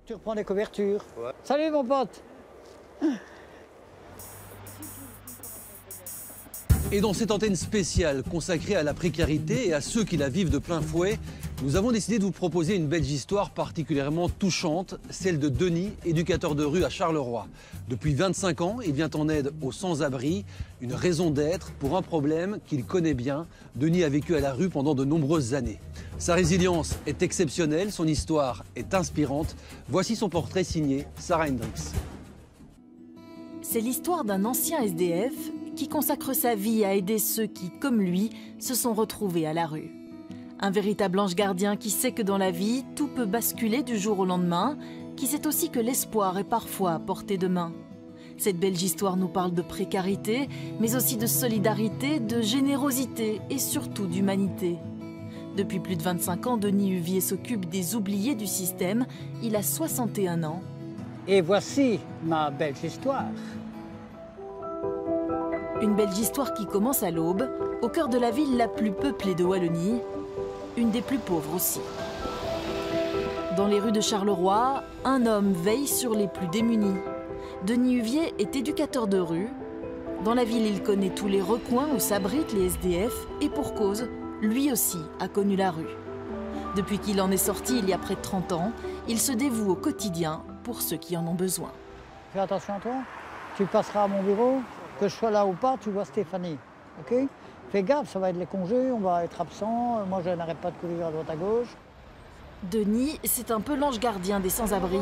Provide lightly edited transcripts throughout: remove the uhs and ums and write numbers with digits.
Tu reprends des couvertures. Ouais. Salut mon pote. Et dans cette antenne spéciale consacrée à la précarité et à ceux qui la vivent de plein fouet, nous avons décidé de vous proposer une belge histoire particulièrement touchante, celle de Denis, éducateur de rue à Charleroi. Depuis 25 ans, il vient en aide aux sans-abri, une raison d'être pour un problème qu'il connaît bien. Denis a vécu à la rue pendant de nombreuses années. Sa résilience est exceptionnelle, son histoire est inspirante. Voici son portrait signé Sarah Hendricks. C'est l'histoire d'un ancien SDF qui consacre sa vie à aider ceux qui, comme lui, se sont retrouvés à la rue. Un véritable ange gardien qui sait que dans la vie, tout peut basculer du jour au lendemain, qui sait aussi que l'espoir est parfois à portée de main. Cette belge histoire nous parle de précarité, mais aussi de solidarité, de générosité et surtout d'humanité. Depuis plus de 25 ans, Denis Huvier s'occupe des oubliés du système. Il a 61 ans. Et voici ma belge histoire. Une belge histoire qui commence à l'aube, au cœur de la ville la plus peuplée de Wallonie, une des plus pauvres aussi. Dans les rues de Charleroi, un homme veille sur les plus démunis. Denis Huvier est éducateur de rue. Dans la ville, il connaît tous les recoins où s'abritent les SDF et pour cause, lui aussi a connu la rue. Depuis qu'il en est sorti il y a près de 30 ans, il se dévoue au quotidien pour ceux qui en ont besoin. Fais attention à toi. Tu passeras à mon bureau, que je sois là ou pas, tu vois Stéphanie. Ok? Fais gaffe, ça va être les congés, on va être absent. Moi, je n'arrête pas de courir à droite à gauche. Denis, c'est un peu l'ange gardien des sans-abri.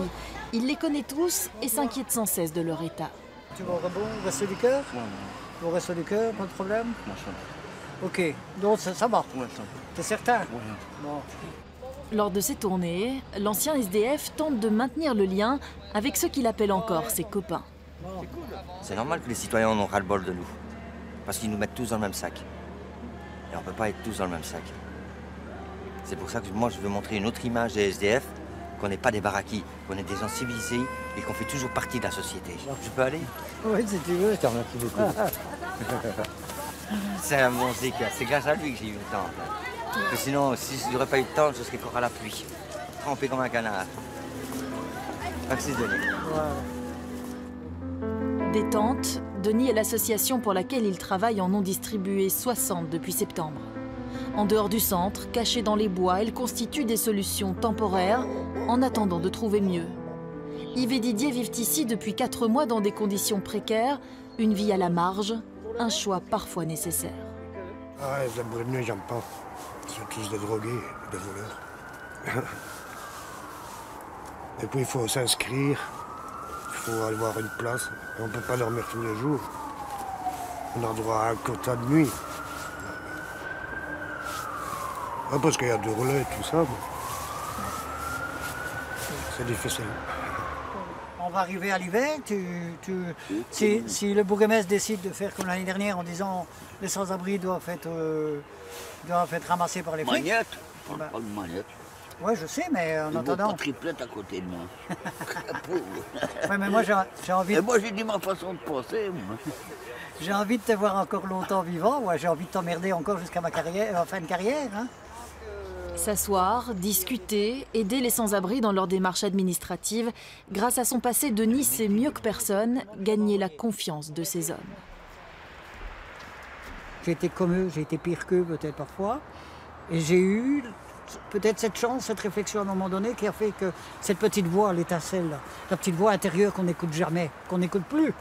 Il les connaît tous et s'inquiète sans cesse de leur état. Tu vas au rebond, au resto du cœur? Ouais, Au resto du cœur, pas de problème? non, ça va. Ok, donc ça va. Ouais, ça va. T'es certain? Ouais. Bon. Lors de ces tournées, l'ancien SDF tente de maintenir le lien avec ceux qu'il appelle encore ses copains. C'est normal que les citoyens en ont ras-le-bol de nous. Parce qu'ils nous mettent tous dans le même sac. Et on ne peut pas être tous dans le même sac. C'est pour ça que moi je veux montrer une autre image des SDF, qu'on n'est pas des baraquis, qu'on est des gens civilisés et qu'on fait toujours partie de la société. Je peux aller? Oui, si tu veux. Je te remercie beaucoup. C'est un bon zik, c'est grâce à lui que j'ai eu le temps. Parce que sinon, si je n'aurais pas eu le temps, je serais encore à la pluie. Trempé comme un canard. Merci Denis. Des tentes, Denis et l'association pour laquelle il travaille en ont distribué 60 depuis septembre. En dehors du centre, cachées dans les bois, elles constituent des solutions temporaires en attendant de trouver mieux. Yves et Didier vivent ici depuis 4 mois dans des conditions précaires, une vie à la marge, un choix parfois nécessaire. Ah, les abris de nuit, j'aime pas. Ils sont tous des drogués, des voleurs. Et puis il faut s'inscrire, il faut avoir une place. On ne peut pas dormir tous les jours. On a droit à un quota de nuit. Ah, parce qu'il y a du relais et tout ça. Mais... c'est difficile. On va arriver à l'hiver. Si le bourgmestre décide de faire comme l'année dernière en disant les sans-abri doivent être ramassés par les flics. Magnette, on Bah. parle de Magnette. Oui, je sais, mais en attendant. Pas triplette à côté de moi. Ouais, mais moi j'ai envie. Et moi j'ai dit ma façon de penser. Moi. J'ai envie de te voir encore longtemps vivant. Ouais, j'ai envie de t'emmerder encore jusqu'à ma carrière, fin de carrière. Hein. S'asseoir, discuter, aider les sans-abri dans leur démarche administrative. Grâce à son passé, Denis sait mieux que personne gagner la confiance de ces hommes. J'ai été comme eux, j'ai été pire qu'eux peut-être parfois. Et j'ai eu peut-être cette chance, cette réflexion à un moment donné qui a fait que cette petite voix, l'étincelle, la petite voix intérieure qu'on n'écoute jamais, qu'on n'écoute plus.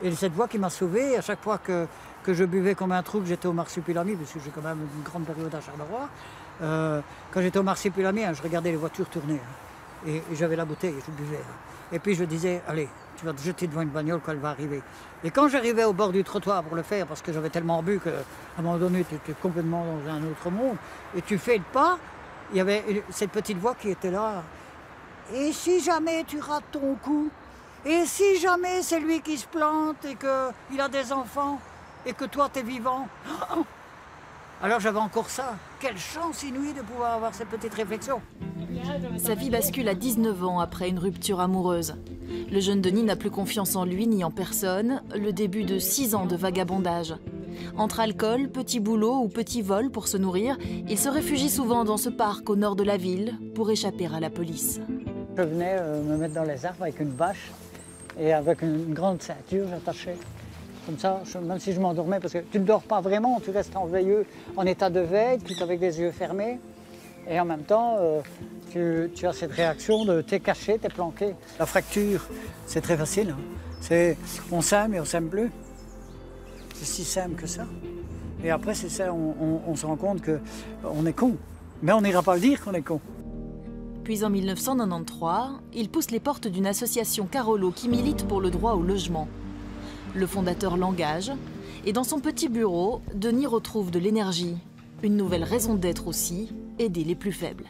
Et cette voix qui m'a sauvé à chaque fois que je buvais comme un trou, que j'étais au Marsupilami, parce que j'ai quand même une grande période à Charleroi. Quand j'étais au Marsupilami, je regardais les voitures tourner. Et j'avais la bouteille, je buvais. Et puis je disais, allez, tu vas te jeter devant une bagnole quand elle va arriver. Et quand j'arrivais au bord du trottoir pour le faire, parce que j'avais tellement bu qu'à un moment donné, tu étais complètement dans un autre monde, et tu fais le pas, il y avait cette petite voix qui était là. Et si jamais tu rates ton coup, et si jamais c'est lui qui se plante et qu'il a des enfants, et que toi, tu es vivant, alors j'avais encore ça. Quelle chance inouïe de pouvoir avoir cette petite réflexion. Sa vie bascule à 19 ans après une rupture amoureuse. Le jeune Denis n'a plus confiance en lui ni en personne, le début de 6 ans de vagabondage. Entre alcool, petit boulot ou petit vol pour se nourrir, il se réfugie souvent dans ce parc au nord de la ville pour échapper à la police. Je venais me mettre dans les arbres avec une bâche et avec une grande ceinture, j'attachais. Comme ça, même si je m'endormais, parce que tu ne dors pas vraiment, tu restes en état de veille, tout avec les yeux fermés. Et en même temps, tu as cette réaction de t'es caché, t'es planqué. La fracture, c'est très facile. Hein. On s'aime et on s'aime plus. C'est si simple que ça. Et après, c'est ça, on se rend compte qu'on est con. Mais on n'ira pas le dire qu'on est con. Puis en 1993, il pousse les portes d'une association Carolo qui milite pour le droit au logement. Le fondateur l'engage et dans son petit bureau, Denis retrouve de l'énergie. Une nouvelle raison d'être aussi, aider les plus faibles.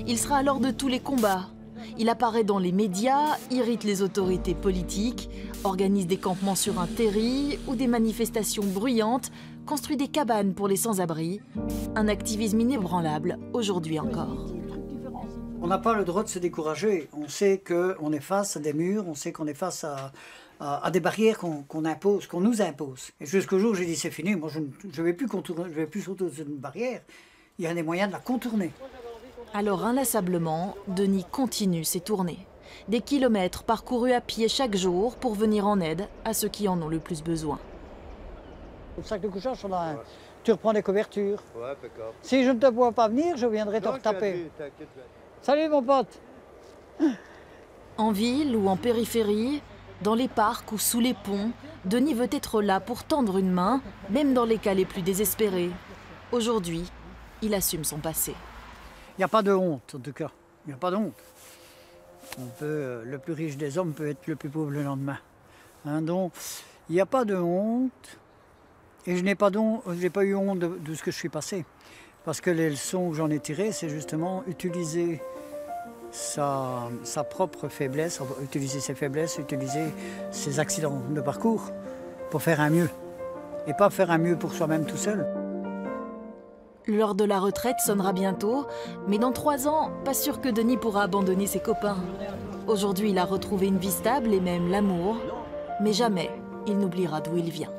Il sera alors de tous les combats. Il apparaît dans les médias, irrite les autorités politiques, organise des campements sur un terri ou des manifestations bruyantes, construit des cabanes pour les sans-abri. Un activisme inébranlable, aujourd'hui encore. On n'a pas le droit de se décourager. On sait qu'on est face à des murs, on sait qu'on est face à des barrières qu'on impose, qu'on nous impose. Et jusqu'au jour où j'ai dit c'est fini, moi je ne vais plus contourner, je vais plus sauter sur une barrière. Il y a des moyens de la contourner. Alors inlassablement, Denis continue ses tournées. Des kilomètres parcourus à pied chaque jour pour venir en aide à ceux qui en ont le plus besoin. Le sac de couchage, tu reprends des couvertures. Ouais, d'accord. Si je ne te vois pas venir, je viendrai te retaper. Salut mon pote. En ville ou en périphérie, dans les parcs ou sous les ponts, Denis veut être là pour tendre une main, même dans les cas les plus désespérés. Aujourd'hui, il assume son passé. Il n'y a pas de honte, en tout cas. Il n'y a pas de honte. Le plus riche des hommes peut être le plus pauvre le lendemain. Hein, donc, il n'y a pas de honte. Et je n'ai pas eu honte de ce que je suis passé. Parce que les leçons que j'en ai tirées, c'est justement utiliser sa propre faiblesse, utiliser ses faiblesses, utiliser ses accidents de parcours pour faire un mieux. Et pas faire un mieux pour soi-même tout seul. L'heure de la retraite sonnera bientôt, mais dans 3 ans, pas sûr que Denis pourra abandonner ses copains. Aujourd'hui, il a retrouvé une vie stable et même l'amour, mais jamais il n'oubliera d'où il vient.